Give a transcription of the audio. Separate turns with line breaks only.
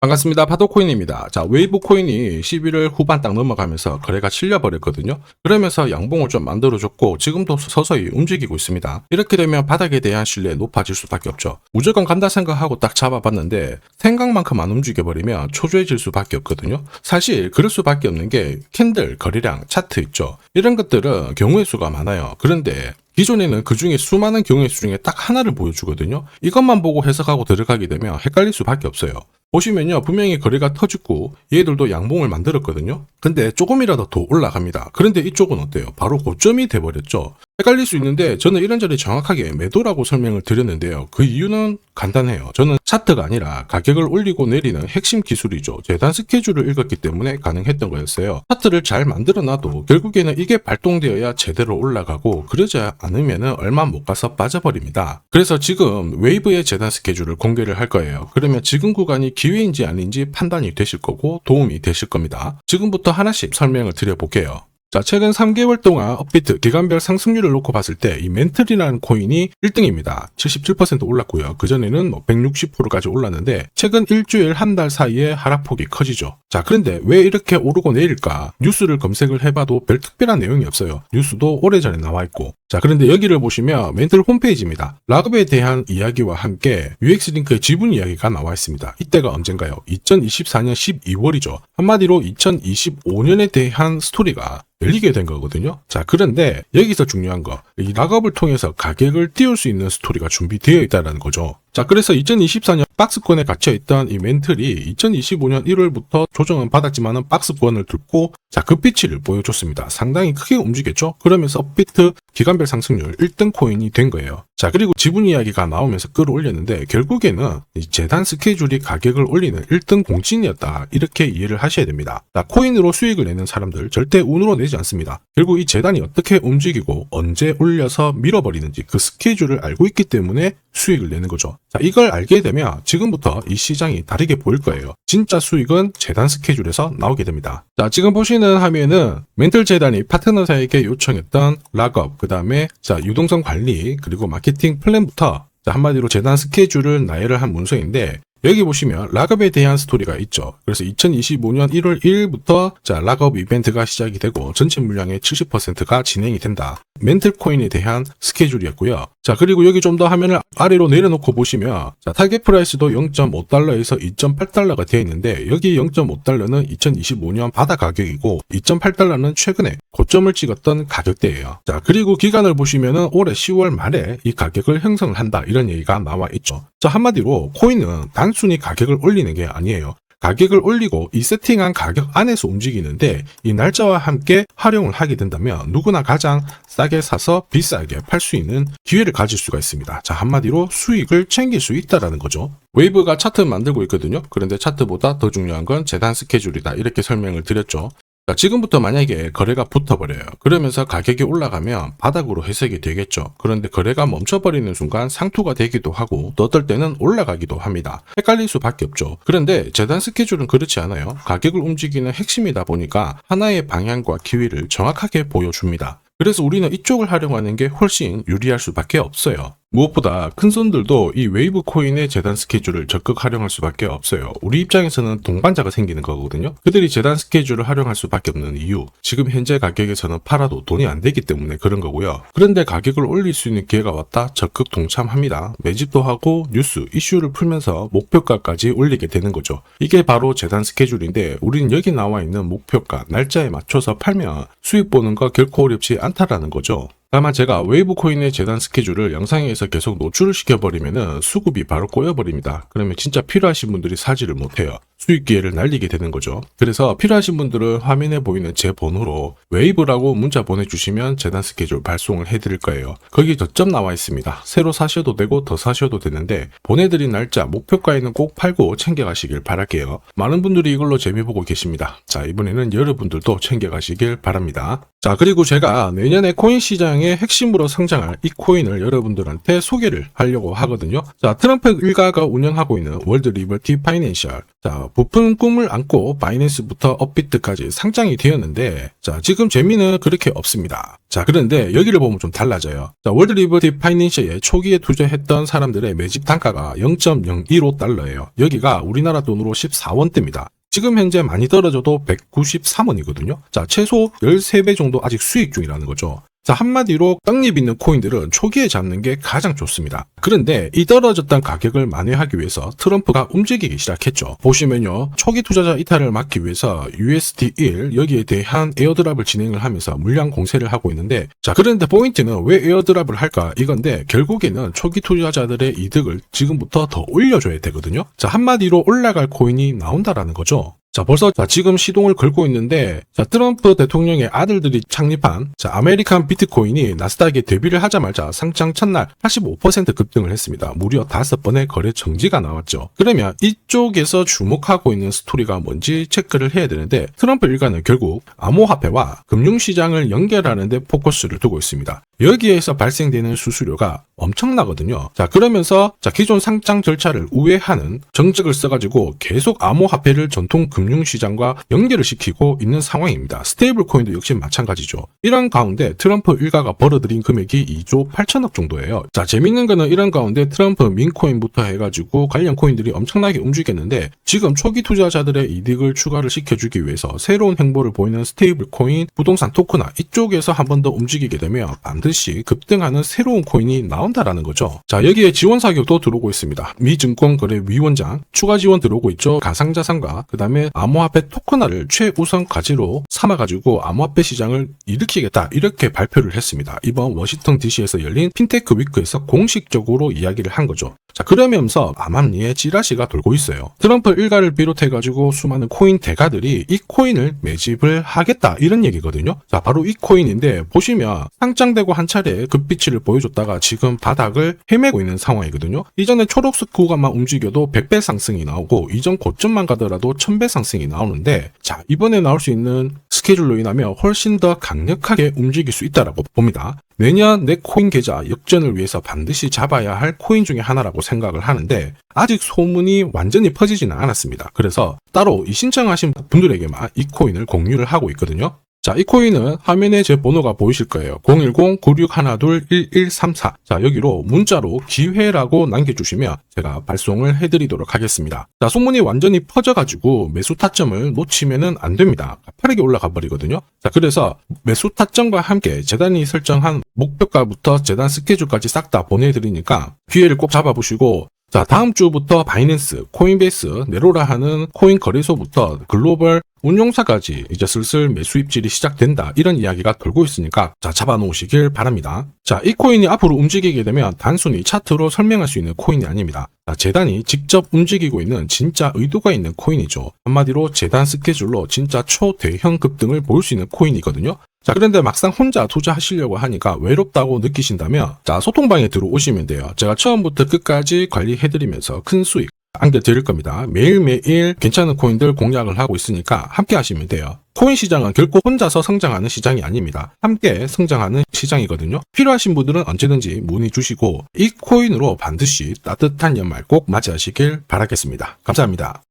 반갑습니다. 파도코인입니다. 자, 웨이브 코인이 11월 후반 딱 넘어가면서 거래가 실려버렸거든요. 그러면서 양봉을 좀 만들어줬고 지금도 서서히 움직이고 있습니다. 이렇게 되면 바닥에 대한 신뢰 높아질 수밖에 없죠. 무조건 간다 생각하고 딱 잡아봤는데 생각만큼 안 움직여버리면 초조해질 수밖에 없거든요. 사실 그럴 수밖에 없는 게 캔들, 거래량, 차트 있죠. 이런 것들은 경우의 수가 많아요. 그런데 기존에는 그 중에 수많은 경우의 수 중에 딱 하나를 보여주거든요. 이것만 보고 해석하고 들어가게 되면 헷갈릴 수밖에 없어요. 보시면요, 분명히 거래가 터지고 얘들도 양봉을 만들었거든요. 근데 조금이라도 더 올라갑니다. 그런데 이쪽은 어때요? 바로 고점이 돼버렸죠. 헷갈릴 수 있는데 저는 이런저런 정확하게 매도라고 설명을 드렸는데요. 그 이유는 간단해요. 저는 차트가 아니라 가격을 올리고 내리는 핵심 기술이죠. 재단 스케줄을 읽었기 때문에 가능했던 거였어요. 차트를 잘 만들어놔도 결국에는 이게 발동되어야 제대로 올라가고 그러지 않으면 얼마 못 가서 빠져버립니다. 그래서 지금 웨이브의 재단 스케줄을 공개를 할 거예요. 그러면 지금 구간이 기회인지 아닌지 판단이 되실 거고 도움이 되실 겁니다. 지금부터 하나씩 설명을 드려볼게요. 자, 최근 3개월 동안 업비트 기간별 상승률을 놓고 봤을 때 이 멘틀이라는 코인이 1등입니다. 77% 올랐고요. 그전에는 160%까지 올랐는데 최근 일주일 한 달 사이에 하락폭이 커지죠. 자, 그런데 왜 이렇게 오르고 내릴까? 뉴스를 검색을 해봐도 별 특별한 내용이 없어요. 뉴스도 오래전에 나와 있고. 자, 그런데 여기를 보시면 멘틀 홈페이지입니다. 락업에 대한 이야기와 함께 UX링크의 지분 이야기가 나와 있습니다. 이때가 언젠가요? 2024년 12월이죠. 한마디로 2025년에 대한 스토리가 열리게 된 거거든요. 자, 그런데 여기서 중요한 거, 이 락업을 통해서 가격을 띄울 수 있는 스토리가 준비되어 있다는 거죠. 자, 그래서 2024년 박스권에 갇혀있던 이 멘틀이 2025년 1월부터 조정은 받았지만은 박스권을 뚫고 자, 급비치를 보여줬습니다. 상당히 크게 움직였죠. 그러면서 업비트 기간별 상승률 1등 코인이 된 거예요. 자, 그리고 지분 이야기가 나오면서 끌어올렸는데 결국에는 이 재단 스케줄이 가격을 올리는 1등 공신이었다. 이렇게 이해를 하셔야 됩니다. 자, 코인으로 수익을 내는 사람들 절대 운으로 내지 않습니다. 결국 이 재단이 어떻게 움직이고 언제 올려서 밀어버리는지 그 스케줄을 알고 있기 때문에 수익을 내는 거죠. 자, 이걸 알게 되면 지금부터 이 시장이 다르게 보일 거예요. 진짜 수익은 재단 스케줄에서 나오게 됩니다. 자, 지금 보시는 화면은 멘틀 재단이 파트너사에게 요청했던 락업, 그 다음에 자, 유동성 관리, 그리고 마케팅 플랜부터 자, 한마디로 재단 스케줄을 나열을 한 문서인데 여기 보시면 락업에 대한 스토리가 있죠. 그래서 2025년 1월 1일부터 자, 락업 이벤트가 시작이 되고 전체 물량의 70%가 진행이 된다. 멘틀 코인에 대한 스케줄이었고요. 자, 그리고 여기 좀 더 화면을 아래로 내려놓고 보시면 자, 타겟 프라이스도 0.5달러에서 2.8달러가 되어 있는데 여기 0.5달러는 2025년 바다 가격이고 2.8달러는 최근에 고점을 찍었던 가격대예요. 자, 그리고 기간을 보시면은 올해 10월 말에 이 가격을 형성을 한다. 이런 얘기가 나와 있죠. 자, 한마디로 코인은 단순히 가격을 올리는 게 아니에요. 가격을 올리고 이 세팅한 가격 안에서 움직이는데 이 날짜와 함께 활용을 하게 된다면 누구나 가장 싸게 사서 비싸게 팔 수 있는 기회를 가질 수가 있습니다. 자, 한마디로 수익을 챙길 수 있다라는 거죠. 웨이브가 차트 만들고 있거든요. 그런데 차트보다 더 중요한 건 재단 스케줄이다. 이렇게 설명을 드렸죠. 자, 지금부터 만약에 거래가 붙어버려요. 그러면서 가격이 올라가면 바닥으로 해석이 되겠죠. 그런데 거래가 멈춰버리는 순간 상투가 되기도 하고 또 어떨 때는 올라가기도 합니다. 헷갈릴 수밖에 없죠. 그런데 재단 스케줄은 그렇지 않아요. 가격을 움직이는 핵심이다 보니까 하나의 방향과 기회를 정확하게 보여줍니다. 그래서 우리는 이쪽을 활용하는 게 훨씬 유리할 수밖에 없어요. 무엇보다 큰 손들도 이 웨이브 코인의 재단 스케줄을 적극 활용할 수밖에 없어요. 우리 입장에서는 동반자가 생기는 거거든요. 그들이 재단 스케줄을 활용할 수밖에 없는 이유, 지금 현재 가격에서는 팔아도 돈이 안 되기 때문에 그런 거고요. 그런데 가격을 올릴 수 있는 기회가 왔다? 적극 동참합니다. 매집도 하고 뉴스, 이슈를 풀면서 목표가까지 올리게 되는 거죠. 이게 바로 재단 스케줄인데 우리는 여기 나와 있는 목표가, 날짜에 맞춰서 팔면 수익 보는 거 결코 어렵지 않다라는 거죠. 다만 제가 웨이브 코인의 재단 스케줄을 영상에서 계속 노출을 시켜버리면 수급이 바로 꼬여버립니다. 그러면 진짜 필요하신 분들이 사지를 못해요. 수익 기회를 날리게 되는 거죠. 그래서 필요하신 분들은 화면에 보이는 제 번호로 웨이브라고 문자 보내주시면 재단 스케줄 발송을 해드릴 거예요. 거기 저점 나와 있습니다. 새로 사셔도 되고 더 사셔도 되는데 보내드린 날짜 목표가에는 꼭 팔고 챙겨가시길 바랄게요. 많은 분들이 이걸로 재미 보고 계십니다. 자, 이번에는 여러분들도 챙겨가시길 바랍니다. 자, 그리고 제가 내년에 코인 시장의 핵심으로 성장할 이 코인을 여러분들한테 소개를 하려고 하거든요. 자, 트럼프 일가가 운영하고 있는 월드 리버티 파이낸셜. 자, 부푼 꿈을 안고 바이낸스부터 업비트까지 상장이 되었는데, 자, 지금 재미는 그렇게 없습니다. 자, 그런데 여기를 보면 좀 달라져요. 자, 월드 리버티 파이낸셜에 초기에 투자했던 사람들의 매집 단가가 0.015달러예요. 여기가 우리나라 돈으로 14원대입니다. 지금 현재 많이 떨어져도 193원이거든요. 자, 최소 13배 정도 아직 수익 중이라는 거죠. 자, 한마디로 떡잎 있는 코인들은 초기에 잡는 게 가장 좋습니다. 그런데 이 떨어졌던 가격을 만회하기 위해서 트럼프가 움직이기 시작했죠. 보시면요, 초기 투자자 이탈을 막기 위해서 USD1 여기에 대한 에어드랍을 진행을 하면서 물량 공세를 하고 있는데, 자, 그런데 포인트는 왜 에어드랍을 할까 이건데, 결국에는 초기 투자자들의 이득을 지금부터 더 올려줘야 되거든요. 자, 한마디로 올라갈 코인이 나온다라는 거죠. 자, 벌써 지금 시동을 걸고 있는데, 자, 트럼프 대통령의 아들들이 창립한 아메리칸 비트코인이 나스닥에 데뷔를 하자마자 상장 첫날 85% 급등을 했습니다. 무려 5번의 거래 정지가 나왔죠. 그러면 이쪽에서 주목하고 있는 스토리가 뭔지 체크를 해야 되는데, 트럼프 일가는 결국 암호화폐와 금융시장을 연결하는 데 포커스를 두고 있습니다. 여기에서 발생되는 수수료가 엄청나거든요. 자, 그러면서 기존 상장 절차를 우회하는 정책을 써가지고 계속 암호화폐를 전통 금융시장과 연결을 시키고 있는 상황입니다. 스테이블 코인도 역시 마찬가지죠. 이런 가운데 트럼프 일가가 벌어들인 금액이 2조 8천억 정도예요. 자, 재밌는 거는 이런 가운데 트럼프 민코인부터 해가지고 관련 코인들이 엄청나게 움직였는데, 지금 초기 투자자들의 이득을 추가를 시켜주기 위해서 새로운 행보를 보이는 스테이블 코인, 부동산 토크나 이쪽에서 한 번 더 움직이게 되면 반드시 급등하는 새로운 코인이 나온다라는 거죠. 자, 여기에 지원 사격도 들어오고 있습니다. 미 증권거래위원장 추가 지원 들어오고 있죠. 가상자산과 그 다음에 암호화폐 토큰화를 최우선 과제로 삼아가지고 암호화폐 시장을 일으키겠다, 이렇게 발표를 했습니다. 이번 워싱턴 DC에서 열린 핀테크 위크에서 공식적으로 이야기를 한 거죠. 자, 그러면서 암암리에 찌라시가 돌고 있어요. 트럼프 일가를 비롯해가지고 수많은 코인 대가들이 이 코인을 매집을 하겠다, 이런 얘기거든요. 자, 바로 이 코인인데, 보시면 상장되고 한 차례 급비치를 보여줬다가 지금 바닥을 헤매고 있는 상황이거든요. 이전에 초록색 구간만 움직여도 100배 상승이 나오고, 이전 고점만 가더라도 1000배 상승이 나오는데, 자, 이번에 나올 수 있는 스케줄로 인하면 훨씬 더 강력하게 움직일 수 있다라고 봅니다. 내년 내 코인 계좌 역전을 위해서 반드시 잡아야 할 코인 중에 하나라고 생각을 하는데, 아직 소문이 완전히 퍼지지는 않았습니다. 그래서 따로 이 신청하신 분들에게만 이 코인을 공유를 하고 있거든요. 자, 이 코인은 화면에 제 번호가 보이실 거예요. 010-9612-1134. 자, 여기로 문자로 기회라고 남겨주시면 제가 발송을 해드리도록 하겠습니다. 자, 소문이 완전히 퍼져가지고 매수 타점을 놓치면은 안 됩니다. 빠르게 올라가 버리거든요. 자, 그래서 매수 타점과 함께 재단이 설정한 목표가부터 재단 스케줄까지 싹 다 보내드리니까 기회를 꼭 잡아보시고, 자, 다음 주부터 바이낸스, 코인베이스, 네로라 하는 코인 거래소부터 글로벌 운용사까지 이제 슬슬 매수 입질이 시작된다, 이런 이야기가 돌고 있으니까 자, 잡아놓으시길 바랍니다. 자, 이 코인이 앞으로 움직이게 되면 단순히 차트로 설명할 수 있는 코인이 아닙니다. 자, 재단이 직접 움직이고 있는 진짜 의도가 있는 코인이죠. 한마디로 재단 스케줄로 진짜 초대형 급등을 볼 수 있는 코인이거든요. 자, 그런데 막상 혼자 투자하시려고 하니까 외롭다고 느끼신다면, 자, 소통방에 들어오시면 돼요. 제가 처음부터 끝까지 관리해드리면서 큰 수익 안겨드릴 겁니다. 매일매일 괜찮은 코인들 공략을 하고 있으니까 함께 하시면 돼요. 코인 시장은 결코 혼자서 성장하는 시장이 아닙니다. 함께 성장하는 시장이거든요. 필요하신 분들은 언제든지 문의 주시고, 이 코인으로 반드시 따뜻한 연말 꼭 맞이하시길 바라겠습니다. 감사합니다.